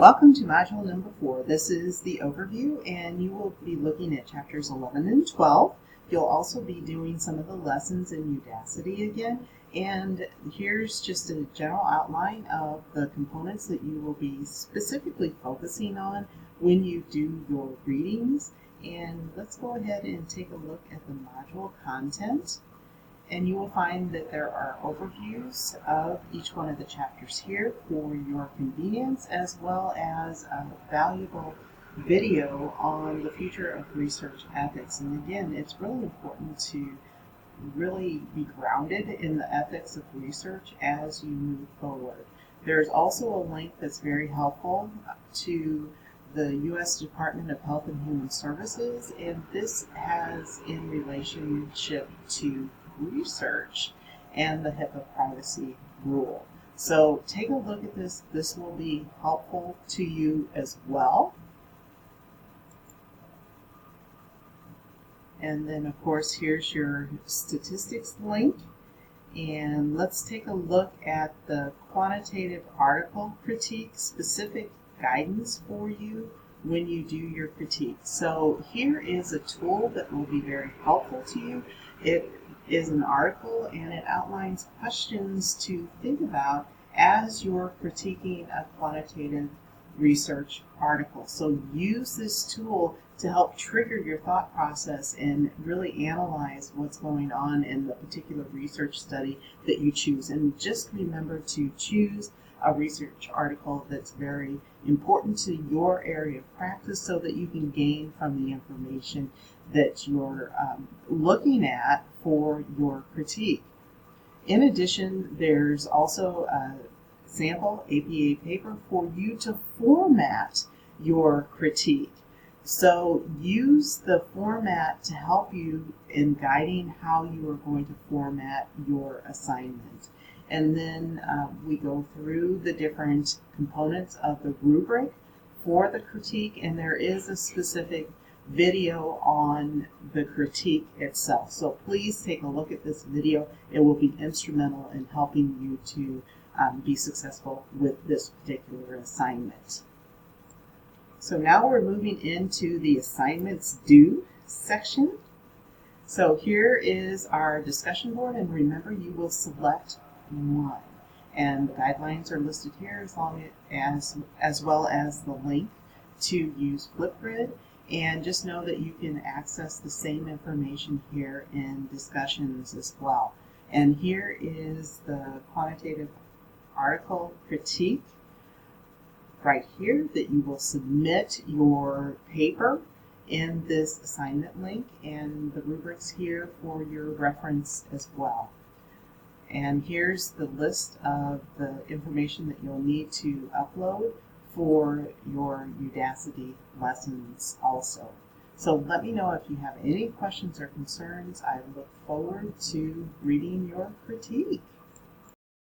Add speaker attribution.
Speaker 1: Welcome to module number 4. This is the overview, and you will be looking at chapters 11 and 12. You'll also be doing some of the lessons in Udacity again, and here's just a general outline of the components that you will be specifically focusing on when you do your readings. And let's go ahead and take a look at the module content. And you will find that there are overviews of each one of the chapters here for your convenience, as well as a valuable video on the future of research ethics. And again, it's really important to really be grounded in the ethics of research as you move forward. There's also a link that's very helpful to the U.S. Department of Health and Human Services, and this has in relationship to research and the HIPAA privacy rule. So take a look at this. This will be helpful to you as well. And then of course here's your statistics link. And let's take a look at the quantitative article critique, specific guidance for you when you do your critique. So here is a tool that will be very helpful to you. It is an article and it outlines questions to think about as you're critiquing a quantitative research article. So use this tool to help trigger your thought process and really analyze what's going on in the particular research study that you choose. And just remember to choose a research article that's very important to your area of practice so that you can gain from the information that you're looking at for your critique. In addition, there's also a sample APA paper for you to format your critique. So use the format to help you in guiding how you are going to format your assignment. And then we go through the different components of the rubric for the critique, and there is a specific video on the critique itself. So please take a look at this video. It will be instrumental in helping you to be successful with this particular assignment. So now we're moving into the assignments due section. So here is our discussion board, and remember you will select one. And the guidelines are listed here as well as the link to use Flipgrid. And just know that you can access the same information here in discussions as well. And here is the quantitative article critique right here that you will submit your paper in this assignment link, and the rubrics here for your reference as well. And here's the list of the information that you'll need to upload for your Udacity lessons also. So let me know if you have any questions or concerns. I look forward to reading your critique.